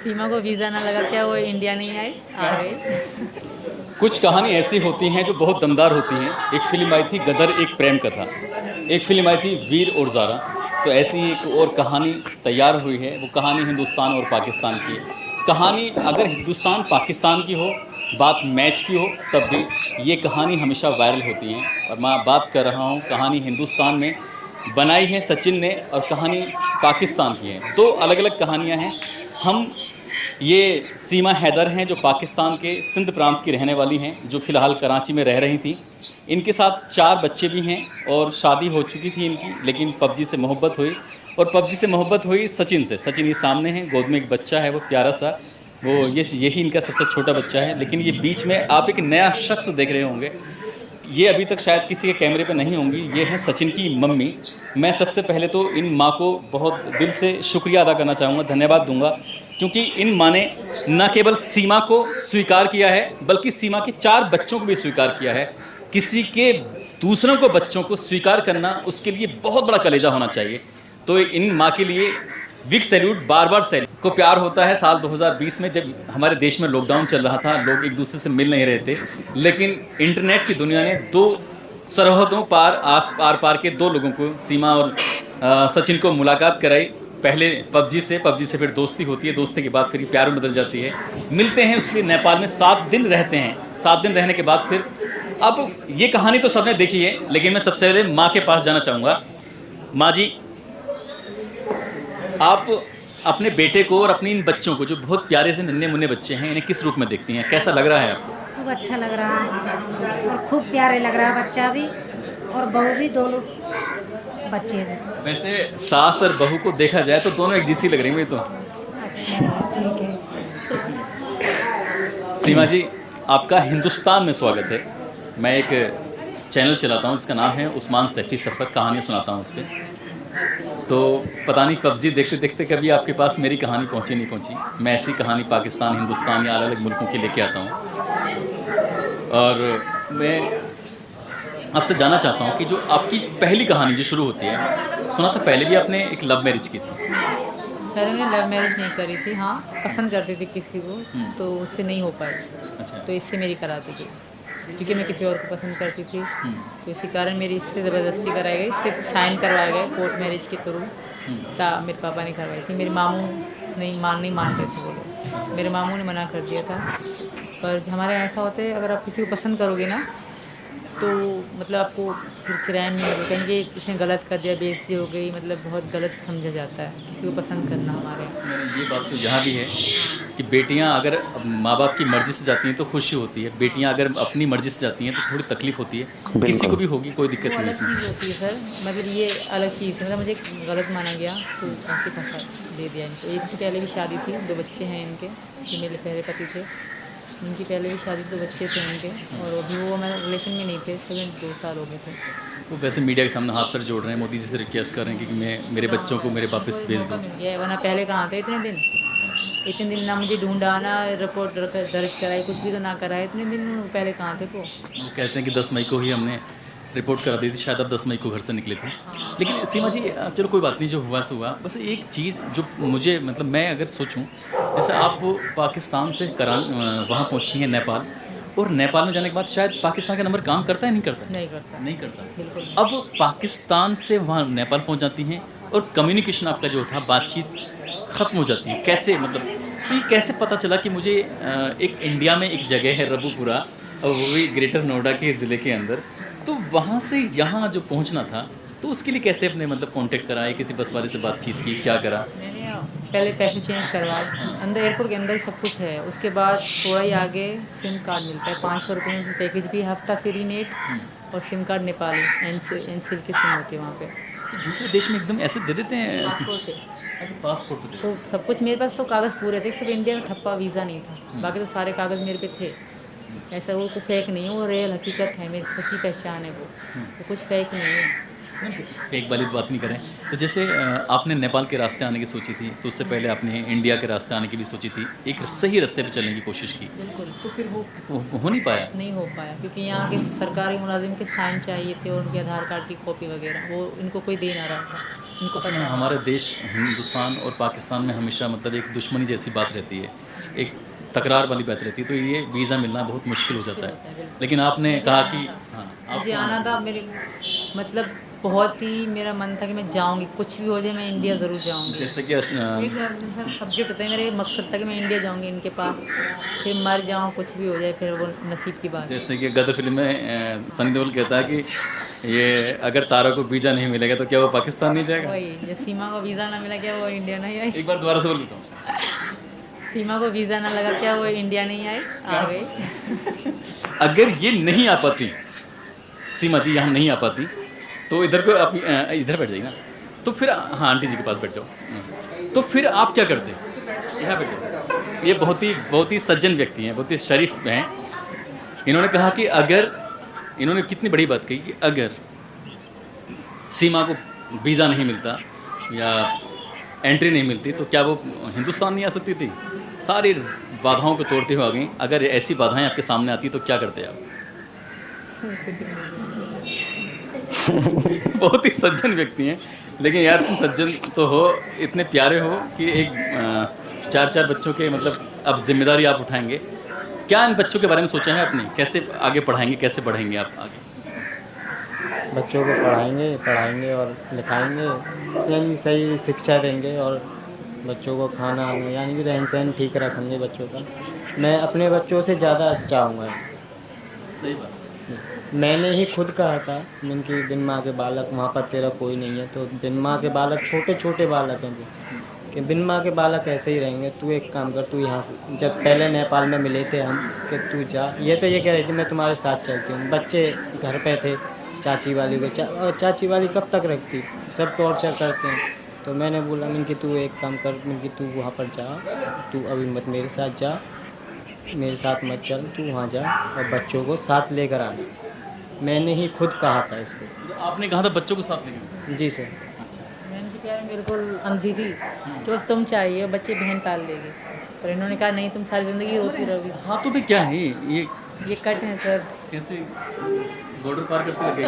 सीमा को वीज़ा ना लगा, क्या वो इंडिया नहीं आई, आ गई। कुछ कहानी ऐसी होती हैं जो बहुत दमदार होती हैं। एक फिल्म आई थी गदर, एक प्रेम कथा। एक फिल्म आई थी वीर और ज़ारा। तो ऐसी एक और कहानी तैयार हुई है। वो कहानी हिंदुस्तान और पाकिस्तान की है। कहानी अगर हिंदुस्तान पाकिस्तान की हो, बात मैच की हो, तब भी ये कहानी हमेशा वायरल होती है। और मैं बात कर रहा हूँ, कहानी हिंदुस्तान में बनाई है सचिन ने और कहानी पाकिस्तान की है। दो अलग अलग कहानियाँ हैं। हम ये सीमा हैदर हैं जो पाकिस्तान के सिंध प्रांत की रहने वाली हैं, जो फ़िलहाल कराची में रह रही थी। इनके साथ 4 बच्चे भी हैं और शादी हो चुकी थी इनकी, लेकिन पबजी से मोहब्बत हुई। और पबजी से मोहब्बत हुई सचिन से। सचिन ये सामने हैं, गोद में एक बच्चा है, वो प्यारा सा। वो यही इनका सबसे छोटा बच्चा है। लेकिन ये बीच में आप एक नया शख्स देख रहे होंगे। ये अभी तक शायद किसी के कैमरे पे नहीं होंगी। ये है सचिन की मम्मी। मैं सबसे पहले तो इन माँ को बहुत दिल से शुक्रिया अदा करना चाहूँगा, धन्यवाद दूंगा, क्योंकि इन माँ ने न केवल सीमा को स्वीकार किया है, बल्कि सीमा के 4 बच्चों को भी स्वीकार किया है। किसी के दूसरों को बच्चों को स्वीकार करना, उसके लिए बहुत बड़ा कलेजा होना चाहिए। तो इन माँ के लिए बिग सैल्यूट, बार बार सैल्यूट। को प्यार होता है साल 2020 में, जब हमारे देश में लॉकडाउन चल रहा था, लोग एक दूसरे से मिल नहीं रहे थे, लेकिन इंटरनेट की दुनिया ने 2 सरहदों पार, आर पार के 2 लोगों को, सीमा और सचिन को मुलाकात कराई। पहले पबजी से फिर दोस्ती होती है, दोस्ती के बाद फिर प्यार में बदल जाती है। मिलते हैं, उसके लिए नेपाल में 7 दिन रहते हैं। 7 दिन रहने के बाद फिर, अब ये कहानी तो सबने देखी है, लेकिन मैं सबसे पहले माँ के पास जाना चाहूँगा। माँ जी, आप अपने बेटे को और अपने इन बच्चों को, जो बहुत प्यारे से नन्हे मुन्ने बच्चे हैं, इन्हें किस रूप में देखती हैं? कैसा लग रहा है आपको? खूब अच्छा लग रहा है और खूब प्यारे लग रहा है बच्चा भी और बहू भी, दोनों बच्चे भी। वैसे सास और बहू को देखा जाए तो दोनों एक जैसी लग रही हैं मुझे तो। अच्छा, ठीक है। सीमा जी, आपका हिंदुस्तान में स्वागत है। मैं एक चैनल चलाता हूँ जिसका नाम है उस्मान सैफी सफ़र, कहानियाँ सुनाता हूँ उस पर। तो पता नहीं पबजी देखते देखते कभी आपके पास मेरी कहानी पहुँची नहीं पहुँची। मैं ऐसी कहानी पाकिस्तान, हिंदुस्तान या अलग अलग मुल्कों की लेके आता हूँ। और मैं आपसे जानना चाहता हूँ कि जो आपकी पहली कहानी जो शुरू होती है, सुना था पहले भी आपने एक लव मैरिज की थी। पहले मैंने लव मैरिज नहीं करी थी, हाँ पसंद करती थी किसी को, तो उससे नहीं हो पाई। अच्छा। तो इससे मेरी कराती थी, क्योंकि मैं किसी और को पसंद करती थी। तो इसी कारण मेरी इससे ज़बरदस्ती कराई गई, सिर्फ साइन करवाए गए कोर्ट मैरिज के थ्रू। मेरे पापा ने करवाई थी, मेरे मामू नहीं मानते थे वो लोग। मेरे मामू ने मना कर दिया था। पर हमारे यहाँ ऐसा होता है, अगर आप किसी को पसंद करोगे ना, तो मतलब आपको फिर किराए में नहीं होगा, कहेंगे इसने गलत कर दिया, बेइज्जती हो गई, मतलब बहुत गलत समझा जाता है किसी को पसंद करना हमारे यहाँ। ये बात तो यहाँ भी है कि बेटियाँ अगर माँ बाप की मर्ज़ी से जाती हैं तो खुशी होती है, बेटियाँ अगर अपनी मर्ज़ी से जाती हैं तो थोड़ी तकलीफ़ होती है। किसी को भी होगी, कोई दिक्कत वो नहीं अलग इसमें। चीज़ होती है सर, मतलब ये अलग चीज़ है, मतलब मुझे गलत माना गया तो ऐसे फंसा दे दिया इनको। इनकी पहले भी शादी थी, 2 बच्चे हैं इनके, जो मेरे पहले पति थे। इनकी पहले भी शादी, 2 बच्चे थे इनके, और अभी वो हमारे रिलेशन में नहीं थे, तकरीबन 2 साल हो गए थे। वो वैसे मीडिया के सामने हाथ पर जोड़ रहे हैं, मोदी जी से रिक्वेस्ट कर रहे हैं कि मैं मेरे बच्चों को मेरे वापस भेज मौका दूँ। मिल गया है, वरना पहले कहाँ थे इतने दिन। इतने दिन ना मुझे ढूंढा, ना रिपोर्ट दर्ज कराई, कुछ भी तो ना कराए। इतने दिन पहले कहाँ थे वो। वो कहते हैं कि 10 मई को ही हमने रिपोर्ट करा दी थी, शायद अब 10 मई को घर से निकले थे। लेकिन सीमा जी, चलो कोई बात नहीं, जो हुआ सो हुआ। बस एक चीज़ जो मुझे, मतलब मैं अगर सोचूं, जैसे आप पाकिस्तान से वहाँ पहुँचती हैं नेपाल, और नेपाल में जाने के बाद शायद पाकिस्तान का नंबर काम करता है, नहीं करता? नहीं करता, नहीं करता। बिल्कुल नहीं। अब पाकिस्तान से वहाँ नेपाल पहुँच जाती हैं और कम्युनिकेशन आपका जो था, बातचीत ख़त्म हो जाती है, कैसे, मतलब तो ये कैसे पता चला कि मुझे एक इंडिया में एक जगह है रबुपुरा, और वो भी ग्रेटर नोएडा के ज़िले के अंदर, तो वहाँ से यहाँ जो पहुँचना था, तो उसके लिए कैसे अपने मतलब कांटेक्ट कराए, किसी बस वाले से बातचीत की, क्या करा? मैंने पहले पैसे चेंज करवाए, अंदर एयरपोर्ट के अंदर सब कुछ है। उसके बाद थोड़ा ही आगे सिम कार्ड मिलता है, 500 रुपये में पैकेज भी, हफ्ता फ्री नेट, और सिम कार्ड नेपाली एनसिल की सिम होती है वहाँ पे। दूसरे देश में एकदम ऐसे दे देते हैं? पासपोर्ट है, अच्छा, पासपोर्ट तो तो सब कुछ मेरे पास, तो कागज़ पूरे थे, सिर्फ इंडिया का ठप्पा वीज़ा नहीं था, बाकी तो सारे कागज़ मेरे पे थे। ऐसा वो कुछ फेक नहीं है, वो रियल हकीकत है, मेरी सच्ची पहचान है वो कुछ फेक नहीं है। फेक वाली तो बात नहीं करें। तो जैसे आपने नेपाल के रास्ते आने की सोची थी, तो उससे पहले आपने इंडिया के रास्ते आने की भी सोची थी, एक सही रास्ते पे चलने की कोशिश की, बिल्कुल, तो फिर वो वो हो नहीं पाया। नहीं हो पाया, क्योंकि यहाँ के सरकारी मुलाजिम के साइन चाहिए थे और उनके आधार कार्ड की कॉपी वगैरह, वो इनको कोई दे ना रहा था। उनको असल पता में है। हमारे देश हिंदुस्तान और पाकिस्तान में हमेशा मतलब एक दुश्मनी जैसी बात रहती है, एक तकरार वाली बात रहती है, तो ये वीज़ा मिलना बहुत मुश्किल हो जाता है। लेकिन आपने कहा कि हाँ, मुझे आपको आना था, मेरे मतलब बहुत ही मेरा मन था कि मैं जाऊंगी, कुछ भी हो जाए मैं इंडिया ज़रूर जाऊंगी। जैसे कि एक सब्जेक्ट होता है, मेरा मकसद था कि मैं इंडिया जाऊंगी इनके पास, फिर मर जाऊं, कुछ भी हो जाए, फिर वो नसीब की बात है। जैसे कि गदर फिल्म में सनी देओल कहता है कि ये अगर तारा को वीज़ा नहीं मिलेगा तो क्या वो पाकिस्तान नहीं जाएगा। वही, ये सीमा को वीज़ा ना मिला क्या वो इंडिया नहीं आई? एक बार दोबारा से बोल देता हूँ, सीमा को वीज़ा ना लगा क्या वो इंडिया नहीं आई? आ गई। अगर ये नहीं आ पाती, सीमा जी यहाँ नहीं आ पाती, तो इधर को आप इधर बैठ जाइए ना, तो फिर हाँ आंटी जी के पास बैठ जाओ, तो फिर आप क्या करते? यहाँ बैठ जाओ। ये बहुत ही सज्जन व्यक्ति हैं, बहुत ही शरीफ हैं। इन्होंने कहा कि अगर, इन्होंने कितनी बड़ी बात कही कि अगर सीमा को वीज़ा नहीं मिलता या एंट्री नहीं मिलती तो क्या वो हिंदुस्तान नहीं आ सकती थी? सारी बाधाओं को तोड़ते हुए आ गई। अगर ऐसी बाधाएं आपके सामने आती तो क्या करते आप? बहुत ही सज्जन व्यक्ति हैं, लेकिन यार तुम सज्जन तो हो, इतने प्यारे हो कि एक चार बच्चों के मतलब अब जिम्मेदारी आप उठाएंगे। क्या इन बच्चों के बारे में सोचा है आपने? कैसे आगे पढ़ाएंगे, कैसे बढ़ेंगे आप आगे? बच्चों को पढ़ाएंगे और लिखाएंगे, यानी सही शिक्षा देंगे, और बच्चों को खाना यानी कि रहन सहन ठीक रखेंगे बच्चों का। मैं अपने बच्चों से ज़्यादा चाहूँगा। सही बात। मैंने ही खुद कहा था उनकी बिन माँ के बालक वहाँ पर तेरा कोई नहीं है, तो बिन माँ के बालक छोटे छोटे बालक हैं कि बिन माँ के बालक ऐसे ही रहेंगे। तू एक काम कर, तू यहाँ से, जब पहले नेपाल में मिले थे हम कि तू जा, ये तो ये कह रही थी मैं तुम्हारे साथ चलती हूँ। बच्चे घर पे थे, चाची वाली को और चाची वाली कब तक रखती, सब टॉर्चर करते हैं। तो मैंने बोला इनकी तू एक काम कर, इनकी तू वहाँ पर जा, तू अभी मत मेरे साथ जा, मेरे साथ मत चल, तू वहाँ जा और बच्चों को साथ लेकर आना। मैंने ही खुद कहा था इसको। तो आपने कहा था बच्चों को साथ लेंगे? जी सर। मैंने तो क्या, बिल्कुल अंधी थी, तो बस तुम चाहिए बच्चे बहन पाल लेगी, पर इन्होंने कहा नहीं, तुम सारी ज़िंदगी रोती रहोगी। हाथों पे क्या है ये कट है सर, कैसे बॉर्डर पार करते लगे?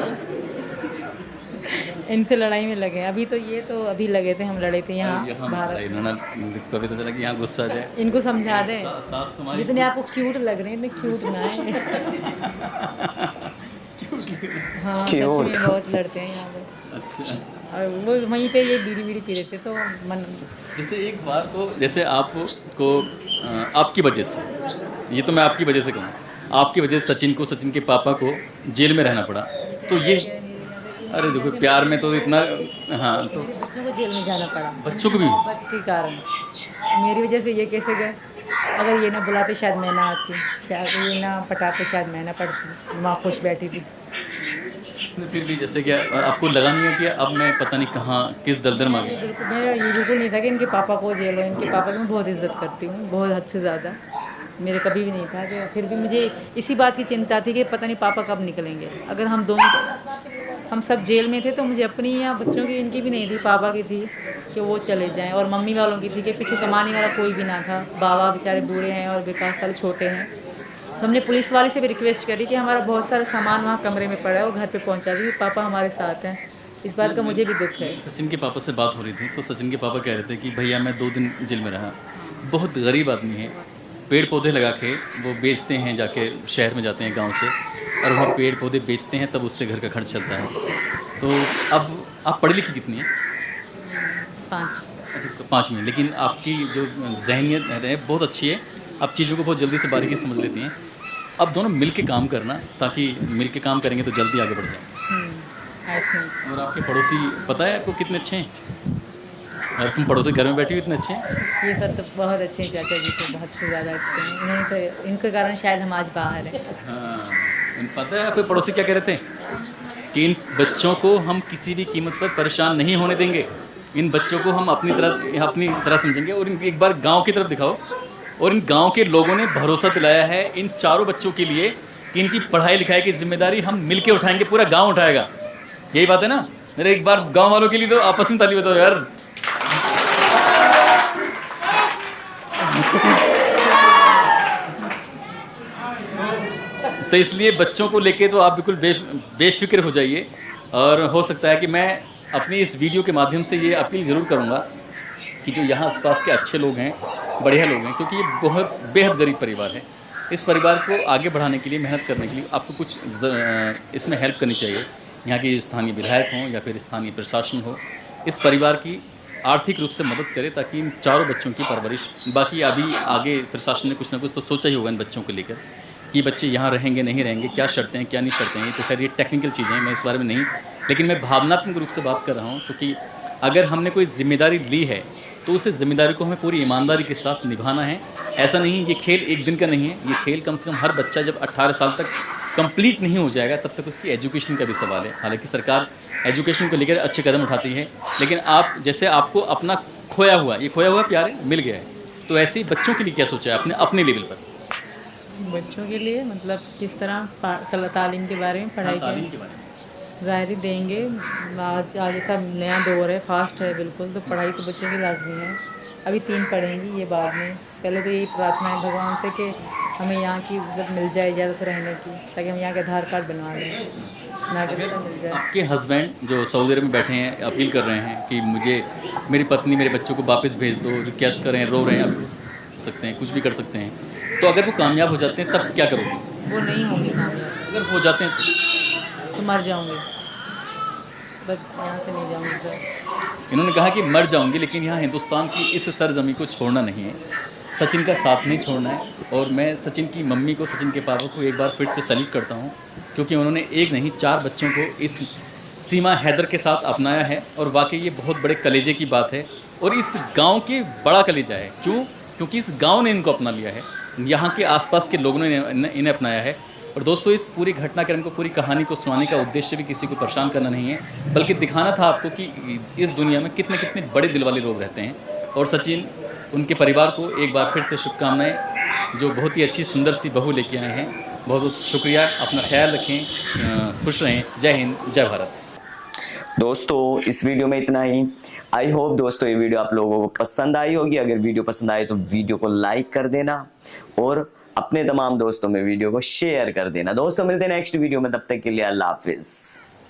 इनसे लड़ाई में लगे हैं। अभी तो ये तो अभी लगे थे, हम लड़े थे यहाँ यहाँ भारत। इन्होंने पता चला कि यहाँ गुस्सा आ जाए। इनको समझा दें, सास तुम्हारी जितने आपको क्यूट लग रहे हैं इतने क्यूट ना है। हाँ सच में बहुत लड़ते हैं यहाँ पे। अच्छा, और वो वहीं पे ये बीड़ी बीड़ी पी रहे थे, तो मन जैसे एक बार तो जैसे आपको आपकी वजह से, ये तो मैं आपकी वजह से कहूँ, आपकी वजह से सचिन के पापा को जेल में रहना पड़ा, तो ये अरे देखो प्यार में तो इतना, हाँ तो मेरे बच्चों को जेल में जाना पड़ा, बच्चों को भी मोहब्बत के कारण। मेरी वजह से ये कैसे गए? अगर ये ना बुलाते शायद मैं ना आती, शायद ये ना पटाते शायद मैं ना पढ़ती, माँ खुश बैठी थी। फिर भी जैसे कि आपको लगा नहीं है कि अब मैं पता नहीं कहाँ किस दलदल में आ गई? बिल्कुल, मेरा ये बिल्कुल नहीं था कि इनके पापा को जेल हो। इनके पापा की मैं बहुत इज्जत करती हूँ, बहुत हद से ज़्यादा। मेरे कभी भी नहीं था कि, फिर भी मुझे इसी बात की चिंता थी कि पता नहीं पापा कब निकलेंगे। अगर हम सब जेल में थे तो मुझे अपनी या बच्चों की, इनकी भी नहीं थी, पापा की थी कि वो चले जाएं, और मम्मी वालों की थी कि पीछे कमाने वाला कोई भी ना था। बाबा बेचारे बूढ़े हैं और विकास वाले छोटे हैं। तो हमने पुलिस वाले से भी रिक्वेस्ट करी कि हमारा बहुत सारा सामान वहाँ कमरे में पड़ा है, वो घर पे पहुँचा दी, पापा हमारे साथ हैं। इस बात का मुझे भी दुख है। सचिन के पापा से बात हो रही थी तो सचिन के पापा कह रहे थे कि भैया मैं 2 दिन जेल में रहा, बहुत गरीब आदमी है, पेड़ पौधे लगा के वो बेचते हैं, जाके शहर में जाते हैं गांव से, और वहाँ पेड़ पौधे बेचते हैं, तब उससे घर का खर्च चलता है। तो अब आप पढ़ी लिखी कितनी है? 5। अच्छा 5 में, लेकिन आपकी जो जहनियत है बहुत अच्छी है, आप चीज़ों को बहुत जल्दी से बारीकी से समझ लेती हैं। अब दोनों मिल के काम करना, ताकि मिल के काम करेंगे तो जल्दी आगे बढ़ जाए। आई थिंक और आपके पड़ोसी पता है आपको कितने अच्छे हैं? और तुम पड़ोसी घर में बैठी हुई इतने अच्छे हैं? ये सब तो बहुत अच्छे हैं, चाचा जी तो बहुत से ज़्यादा अच्छे हैं। इन्होंने तो, इनके कारण शायद हम आज बाहर हैं। हाँ, पता है आपके पड़ोसी क्या कह रहे थे कि इन बच्चों को हम किसी भी कीमत पर परेशान नहीं होने देंगे, इन बच्चों को हम अपनी तरह समझेंगे, और इनको एक बार गांव की तरफ दिखाओ। और इन गांव के लोगों ने भरोसा दिलाया है इन चारों बच्चों के लिए कि इनकी पढ़ाई लिखाई की जिम्मेदारी हम मिलके उठाएंगे, पूरा गांव उठाएगा। यही बात है ना? मेरे एक बार गांव वालों के लिए तो आपस में ताली बताओ यार। तो इसलिए बच्चों को लेके तो आप बिल्कुल बेफिक्र हो जाइए, और हो सकता है कि मैं अपनी इस वीडियो के माध्यम से ये अपील ज़रूर करूँगा कि जो यहाँ आसपास के अच्छे लोग हैं, बढ़िया लोग हैं, क्योंकि ये बहुत बेहद गरीब परिवार है, इस परिवार को आगे बढ़ाने के लिए, मेहनत करने के लिए आपको कुछ इसमें हेल्प करनी चाहिए। यहाँ के स्थानीय विधायक हों या फिर स्थानीय प्रशासन हो, इस परिवार की आर्थिक रूप से मदद करे ताकि इन चारों बच्चों की परवरिश, बाकी अभी आगे प्रशासन ने कुछ ना कुछ तो सोचा ही होगा इन बच्चों को लेकर कि बच्चे यहाँ रहेंगे नहीं रहेंगे, क्या शर्तें हैं क्या नहीं शर्तें हैं, तो खैर ये टेक्निकल चीज़ें हैं, मैं इस बारे में नहीं, लेकिन मैं भावनात्मक रूप से बात कर रहा हूँ, क्योंकि अगर हमने कोई जिम्मेदारी ली है तो उस जिम्मेदारी को हमें पूरी ईमानदारी के साथ निभाना है। ऐसा नहीं, ये खेल एक दिन का नहीं है, ये खेल कम से कम हर बच्चा जब 18 साल तक कंप्लीट नहीं हो जाएगा तब तक उसकी एजुकेशन का भी सवाल है। हालांकि सरकार एजुकेशन को लेकर अच्छे कदम उठाती है, लेकिन आप जैसे आपको अपना खोया हुआ प्यारे मिल गया है, तो ऐसे ही बच्चों के लिए क्या सोचा है आपने अपने लेवल पर? बच्चों के लिए मतलब किस तरह तालीम के बारे में, पढ़ाई के ज़ाहिर देंगे। आज का नया दौर है, फास्ट है बिल्कुल, तो पढ़ाई तो बच्चों की लाजमी है। अभी 3 पढ़ेंगी, ये बाद में। पहले तो यही प्रार्थना है भगवान से कि हमें यहाँ की इज्जत मिल जाए, इजाज़त रहने की, ताकि हम यहाँ के आधार कार्ड बनवा लें, नागरिकता मिल जाए। आपके हस्बैंड जो सऊदी अरब में बैठे हैं अपील कर रहे हैं कि मुझे मेरी पत्नी मेरे बच्चों को वापस भेज दो, रिक्वेस्ट कर रहे हैं, रो रहे हैं, आप सकते हैं, कुछ भी कर सकते हैं, तो अगर वो कामयाब हो जाते हैं तब क्या करोगे? वो नहीं होंगे कामयाब। अगर हो जाते हैं तो मर जाऊंगी, बस यहाँ से नहीं जाऊंगी सर। इन्होंने कहा कि मर जाऊंगी, लेकिन यहाँ हिंदुस्तान की इस सरजमी को छोड़ना नहीं है, सचिन का साथ नहीं छोड़ना है। और मैं सचिन की मम्मी को, सचिन के पापा को एक बार फिर से सैल्यूट करता हूँ, क्योंकि उन्होंने एक नहीं 4 बच्चों को इस सीमा हैदर के साथ अपनाया है, और वाकई ये बहुत बड़े कलेजे की बात है, और इस गाँव के बड़ा कलेजा है। क्यों? क्योंकि इस गाँव ने इनको अपना लिया है, यहाँ के आसपास के लोगों ने इन्हें अपनाया है। और दोस्तों, इस पूरी घटनाक्रम को, पूरी कहानी को सुनाने का उद्देश्य भी किसी को परेशान करना नहीं है, बल्कि दिखाना था आपको कि इस दुनिया में कितने कितने बड़े दिल वाले लोग रहते हैं। और सचिन, उनके परिवार को एक बार फिर से शुभकामनाएं, जो बहुत ही अच्छी सुंदर सी बहू लेके आए हैं। बहुत बहुत शुक्रिया, अपना ख्याल रखें, खुश रहें। जय हिंद, जय भारत। दोस्तों, इस वीडियो में इतना ही। आई होप दोस्तों ये वीडियो आप लोगों को पसंद आई होगी। अगर वीडियो पसंद आए तो वीडियो को लाइक कर देना और अपने तमाम दोस्तों में वीडियो को शेयर कर देना। दोस्तों, मिलते हैं नेक्स्ट वीडियो में, तब तक के लिए अल्लाह हाफिज।